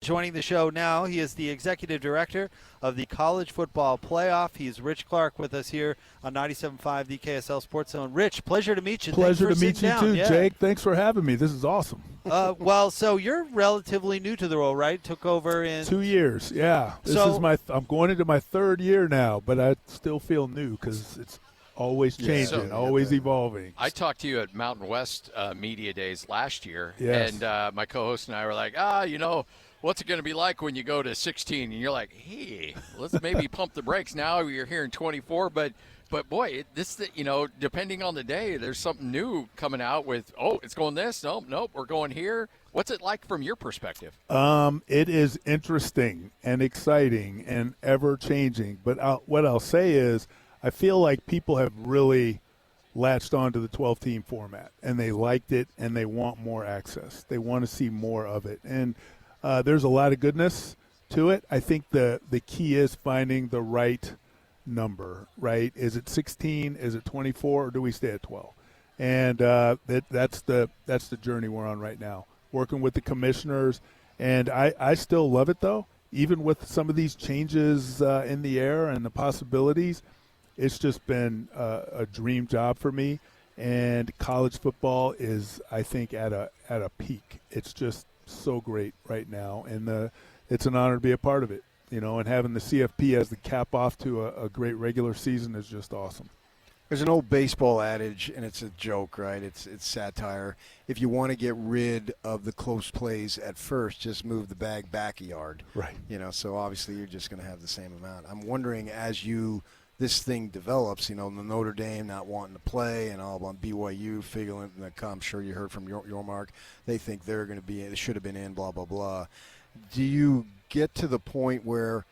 Joining the show now, he is the executive director of the College Football Playoff. He's Rich Clark with us here on 97.5, the KSL Sports Zone. Rich, pleasure to meet you. Pleasure to meet you too, Jake. Thanks for having me. This is awesome. Well, so you're relatively new to the role, right? Took over in 2 years. Yeah, I'm going into my third year now, but I still feel new because it's always changing, always evolving. I talked to you at Mountain West Media Days last year, yes. And my co-host and I were like, what's it going to be like when you go to 16? And you're like, hey, let's maybe pump the brakes now. You're here in 24, but boy, depending on the day, there's something new coming out with, it's going this, nope, we're going here. What's it like from your perspective? It is interesting and exciting and ever-changing, but what I'll say is I feel like people have really latched on to the 12-team format, and they liked it, and they want more access. They want to see more of it, and there's a lot of goodness to it. I think the key is finding the right number, right? Is it 16? Is it 24? Or do we stay at 12? And that's the journey we're on right now, working with the commissioners. And I still love it, though, even with some of these changes in the air and the possibilities. It's just been a dream job for me, and college football is, I think, at a peak. It's just so great right now, and it's an honor to be a part of it. And having the CFP as the cap off to a great regular season is just awesome. There's an old baseball adage, and it's a joke, right? It's satire. If you want to get rid of the close plays at first, just move the bag back a yard. Right. So obviously you're just going to have the same amount. I'm wondering, as this thing develops, the Notre Dame not wanting to play and all on BYU figuring, I'm sure you heard from your Mark, they think they're going to be, they should have been in, blah, blah, blah. Do you get to the point where,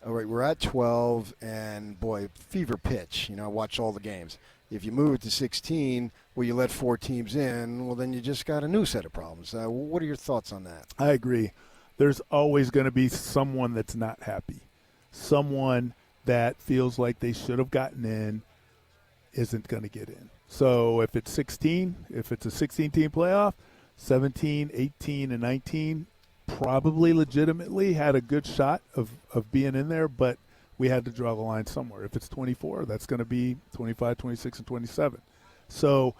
all right, we're at 12 and, boy, fever pitch, I watch all the games. If you move it to 16, you let 4 teams in, well, then you just got a new set of problems. What are your thoughts on that? I agree. There's always going to be someone that's not happy, someone that feels like they should have gotten in isn't going to get in. So if it's 16, if it's a 16-team playoff, 17, 18, and 19 probably legitimately had a good shot of being in there, but we had to draw the line somewhere. If it's 24, that's going to be 25, 26, and 27. So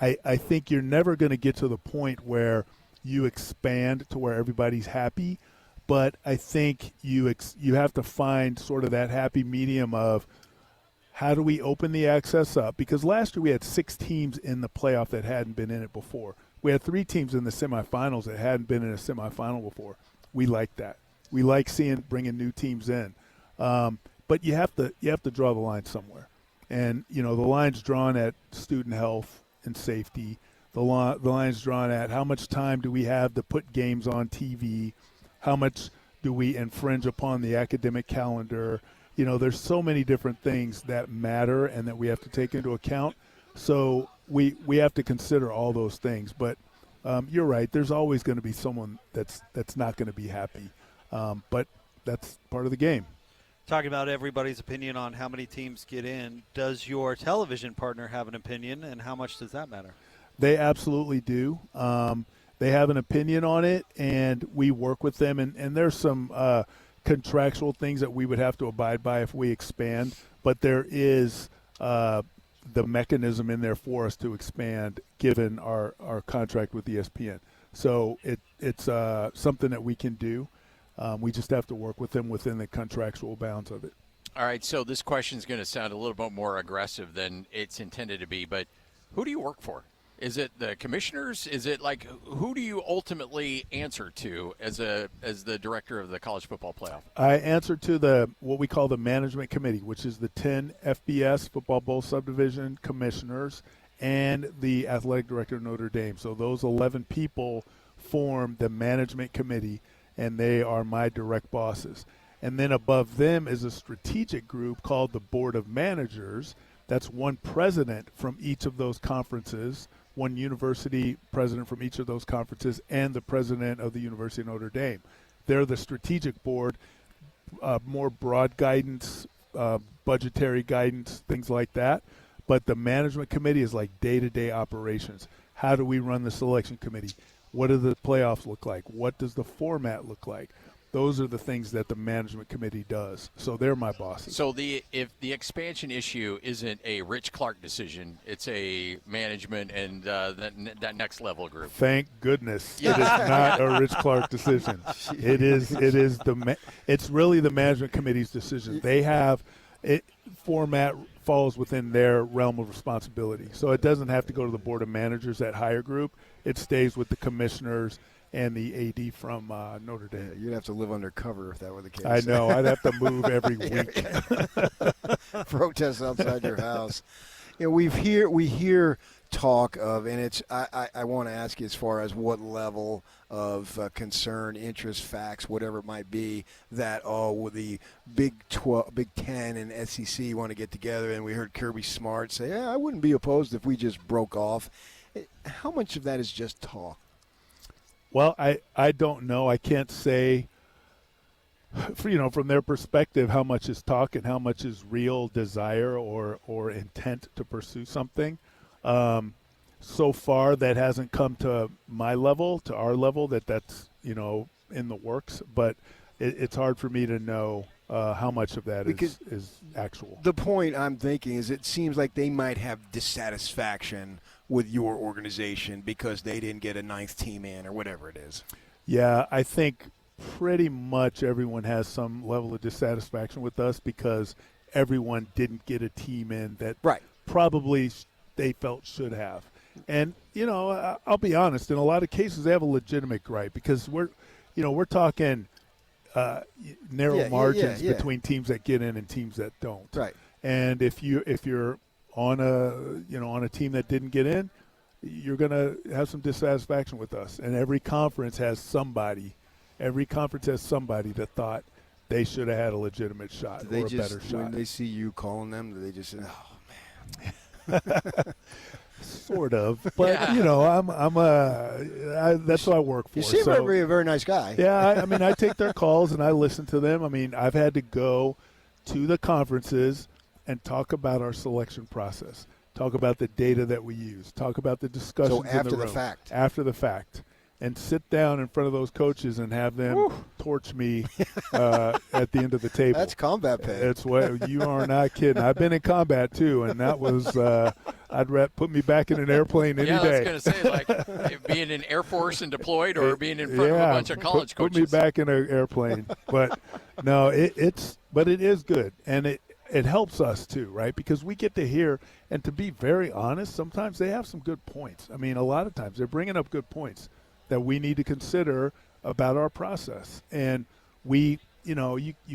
I think you're never going to get to the point where you expand to where everybody's happy, but I think you have to find sort of that happy medium of how do we open the access up? Because last year we had 6 teams in the playoff that hadn't been in it before. We had 3 teams in the semifinals that hadn't been in a semifinal before. We like that. We like bringing new teams in. But you have to draw the line somewhere. And, the line's drawn at student health and safety. The line's drawn at how much time do we have to put games on TV? How much do we infringe upon the academic calendar? There's so many different things that matter and that we have to take into account. So we have to consider all those things. But you're right. There's always going to be someone that's not going to be happy. But that's part of the game. Talking about everybody's opinion on how many teams get in, does your television partner have an opinion, and how much does that matter? They absolutely do. They have an opinion on it, and we work with them. And there's some contractual things that we would have to abide by if we expand. But there is the mechanism in there for us to expand given our contract with ESPN. So it's something that we can do. We just have to work with them within the contractual bounds of it. All right, so this question is going to sound a little bit more aggressive than it's intended to be, but who do you work for? Is it the commissioners? Is it like who do you ultimately answer to as the director of the College Football Playoff? I answer to what we call the management committee, which is the 10 FBS Football Bowl subdivision commissioners and the athletic director of Notre Dame. So those 11 people form the management committee, and they are my direct bosses. And then above them is a strategic group called the Board of Managers. That's one president from each of those conferences, one university president from each of those conferences, and the president of the University of Notre Dame. They're the strategic board, more broad guidance, budgetary guidance, things like that. But the management committee is like day-to-day operations. How do we run the selection committee? What do the playoffs look like? What does the format look like? those are the things that the management committee does. So they're my bosses. So if the expansion issue isn't a Rich Clark decision, it's a management and that next level group. Thank goodness it is not a Rich Clark decision. It's really the management committee's decision. They have it. Format falls within their realm of responsibility, so it doesn't have to go to the board of managers, that higher group. It stays with the commissioners and the AD from Notre Dame. Yeah, you'd have to live undercover if that were the case. I know. I'd have to move every week. Protest outside your house. You know, we hear talk of, and it's I want to ask you as far as what level of concern, interest, facts, whatever it might be, that the Big 10 and SEC want to get together, and we heard Kirby Smart say, I wouldn't be opposed if we just broke off. How much of that is just talk? Well, I don't know. I can't say, from their perspective, how much is talk and how much is real desire or intent to pursue something. So far, that hasn't come to my level, to our level, that's in the works. But it's hard for me to know how much of that is actual. The point I'm thinking is it seems like they might have dissatisfaction with your organization because they didn't get a ninth team in or whatever it is. Yeah, I think pretty much everyone has some level of dissatisfaction with us because everyone didn't get a team in that probably they felt should have. And, I'll be honest, in a lot of cases they have a legitimate gripe because we're talking narrow margins between teams that get in and teams that don't. Right. And if you're on a team that didn't get in, you're going to have some dissatisfaction with us. And every conference has somebody that thought they should have had a legitimate shot or a better shot. When they see you calling them, do they just say, "Oh man"? Sort of, but that's what I work for. You seem to be a very nice guy. Yeah, I take their calls and I listen to them. I've had to go to the conferences and talk about our selection process, talk about the data that we use, talk about the discussions after in the room. After the fact, and sit down in front of those coaches and have them torch me at the end of the table. That's combat pay. It's what you are not kidding. I've been in combat too, and that was put me back in an airplane any day. Yeah, I was going to say, like being in Air Force and deployed, or being in front of a bunch of college coaches. Put me back in an airplane, but no, it is good, and it helps us too, right? Because we get to hear, and to be very honest, sometimes they have some good points. A lot of times they're bringing up good points that we need to consider about our process. And you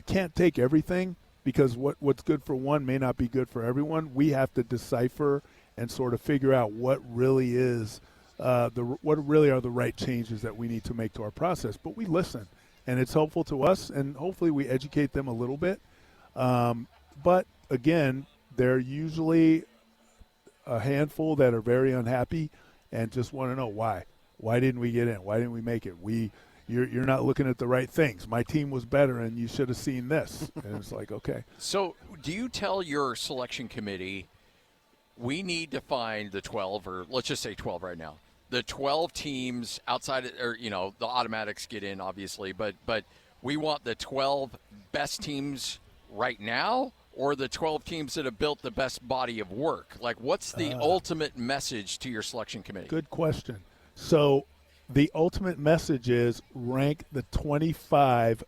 can't take everything because what's good for one may not be good for everyone. We have to decipher and sort of figure out what really is what really are the right changes that we need to make to our process. But we listen, and it's helpful to us, and hopefully we educate them a little bit. But again, they're usually a handful that are very unhappy and just want to know why. Why didn't we get in? Why didn't we make it? You're not looking at the right things. My team was better, and you should have seen this. And it's like, okay. So do you tell your selection committee, we need to find the 12, or let's just say 12 right now, the 12 teams outside, the automatics get in, obviously, but we want the 12 best teams right now, or the 12 teams that have built the best body of work? Like, what's the ultimate message to your selection committee? Good question. So the ultimate message is rank the 25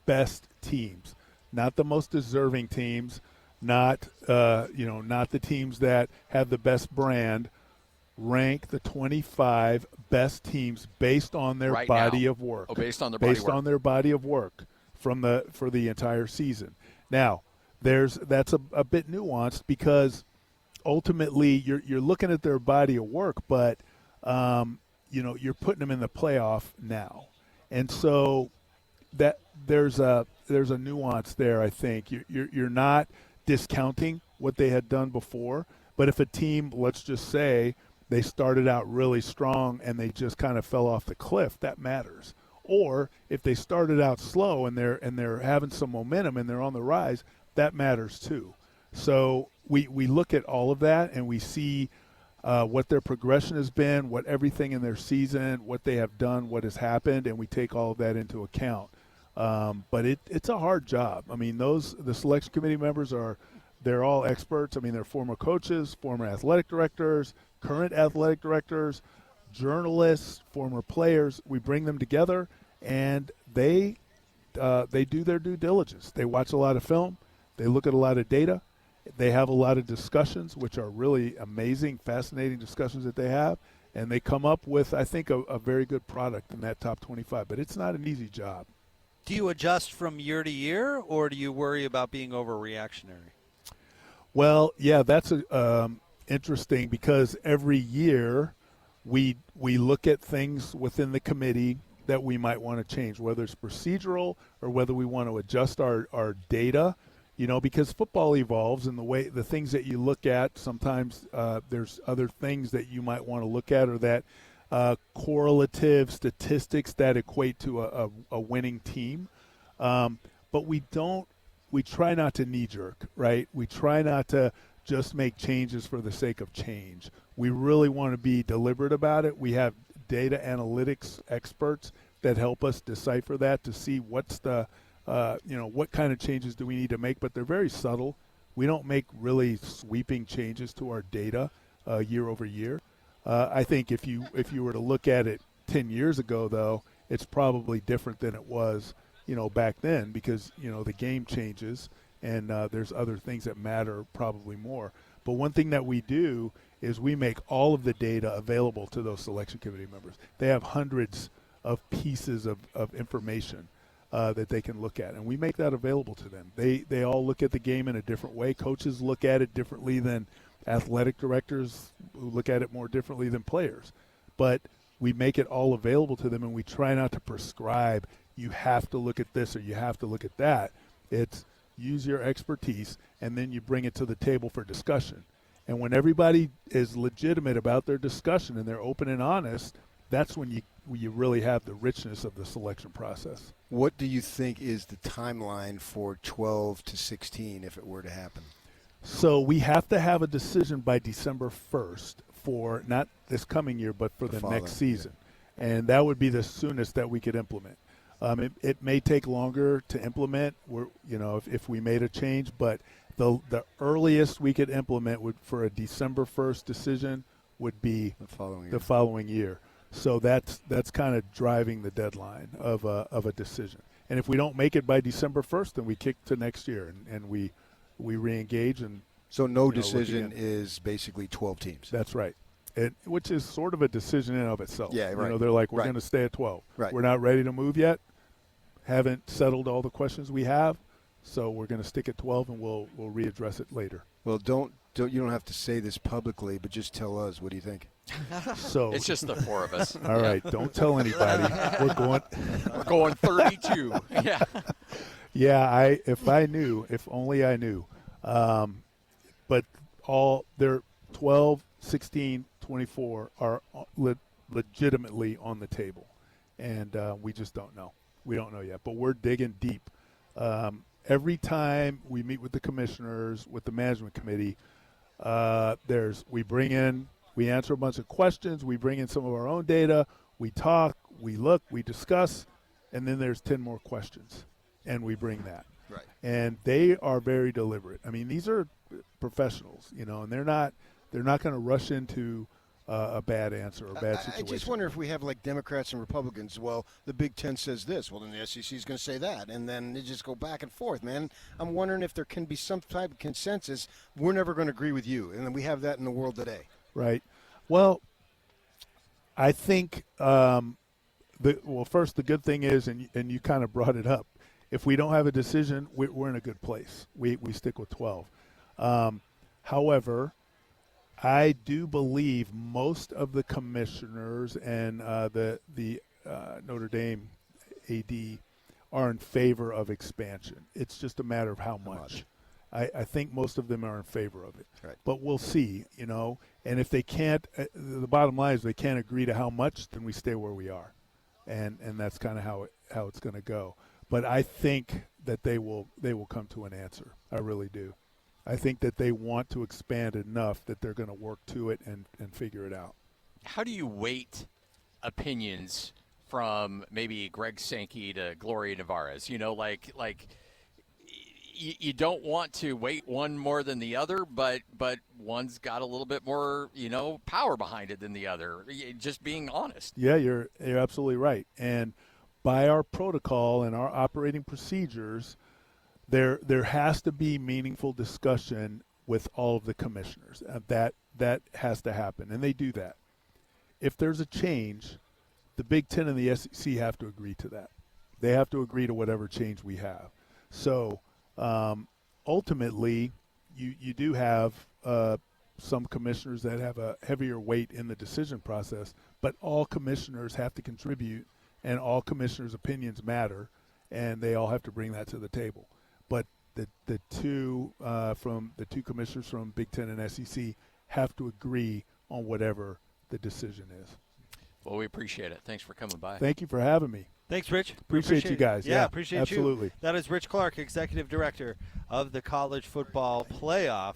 best teams, not the most deserving teams, not the teams that have the best brand. Rank the 25 best teams based on their body of work. Oh, based on their body of work for the entire season. Now, that's a bit nuanced because ultimately you're looking at their body of work, but you're putting them in the playoff now, and so that there's a nuance there. I think you're not discounting what they had done before, but if a team, let's just say, they started out really strong and they just kind of fell off the cliff, that matters. Or if they started out slow and they're having some momentum and they're on the rise, that matters too. So we look at all of that and we see what their progression has been, what everything in their season, what they have done, what has happened, and we take all of that into account. But it's a hard job. I mean, the selection committee members they're all experts. I mean, they're former coaches, former athletic directors, current athletic directors, journalists, former players. We bring them together, and they do their due diligence. They watch a lot of film. They look at a lot of data. They have a lot of discussions, which are really amazing, fascinating discussions that they have. And they come up with, I think, a very good product in that top 25. But it's not an easy job. Do you adjust from year to year, or do you worry about being overreactionary? Well, yeah, that's interesting because every year we look at things within the committee that we might want to change, whether it's procedural or whether we want to adjust our data, because football evolves and the things that you look at, sometimes there's other things that you might want to look at, or that correlative statistics that equate to a winning team. But we try not to knee-jerk, right? We try not to just make changes for the sake of change. We really want to be deliberate about it. We have data analytics experts that help us decipher that to see what's what kind of changes do we need to make, but they're very subtle. We don't make really sweeping changes to our data year over year. I think if you were to look at it 10 years ago, though, it's probably different than it was back then, because the game changes and there's other things that matter probably more. But one thing that we do is we make all of the data available to those selection committee members. They have hundreds of pieces of information that they can look at, and we make that available to them. They all look at the game in a different way. Coaches look at it differently than athletic directors, who look at it more differently than players. But we make it all available to them, and we try not to prescribe, you have to look at this or you have to look at that. It's use your expertise, and then you bring it to the table for discussion. And when everybody is legitimate about their discussion and they're open and honest, that's when you really have the richness of the selection process. What do you think is the timeline for 12 to 16 if it were to happen? So we have to have a decision by December 1st for not this coming year, but for the next season. Yeah. And that would be the soonest that we could implement. It may take longer to implement, if we made a change, but the earliest we could implement for a December 1st decision would be the following year. So that's kind of driving the deadline of a decision. And if we don't make it by December 1st, then we kick to next year and we re-engage. And so no decision is basically 12 teams. That's right. Which is sort of a decision in and of itself. Yeah, right. They're like, we're going to stay at 12. Right. We're not ready to move yet. Haven't settled all the questions we have, so we're going to stick at 12, and we'll readdress it later. Well, you don't have to say this publicly, but just tell us. What do you think? So it's just the four of us. All right, don't tell anybody. We're going 32. Yeah. Yeah, if only I knew. But they're 12, 16, 24 are legitimately on the table, and we just don't know. We don't know yet, but we're digging deep. Every time we meet with the commissioners, with the management committee, we answer a bunch of questions, we bring in some of our own data, we talk, we look, we discuss, and then there's 10 more questions, and we bring that. Right. And they are very deliberate. I mean, these are professionals, and they're not going to rush into a bad answer or a bad situation. I just wonder if we have like Democrats and Republicans. Well, the Big Ten says this. Well, then the SEC is going to say that, and then they just go back and forth. Man, I'm wondering if there can be some type of consensus. We're never going to agree with you, and then we have that in the world today. Right. Well, I think first the good thing is, and you kind of brought it up. If we don't have a decision, we're in a good place. We stick with 12. However, I do believe most of the commissioners and the Notre Dame AD are in favor of expansion. It's just a matter of how much. I think most of them are in favor of it. Right. But we'll see, And if they can't, the bottom line is they can't agree to how much, then we stay where we are. And that's kind of how it's going to go. But I think that they will come to an answer. I really do. I think that they want to expand enough that they're going to work to it and figure it out. How do you weight opinions from maybe Greg Sankey to Gloria Nevarez. You don't want to weight one more than the other, but one's got a little bit more, power behind it than the other. Just being honest. Yeah, you're absolutely right. And by our protocol and our operating procedures, there has to be meaningful discussion with all of the commissioners. That has to happen, and they do that. If there's a change, the Big Ten and the SEC have to agree to that. They have to agree to whatever change we have. So ultimately, you do have some commissioners that have a heavier weight in the decision process, but all commissioners have to contribute, and all commissioners' opinions matter, and they all have to bring that to the table. But the two commissioners from Big Ten and SEC have to agree on whatever the decision is. Well, we appreciate it. Thanks for coming by. Thank you for having me. Thanks, Rich. Appreciate you guys. Yeah, appreciate absolutely. you. That is Rich Clark, Executive Director of the College Football Playoff.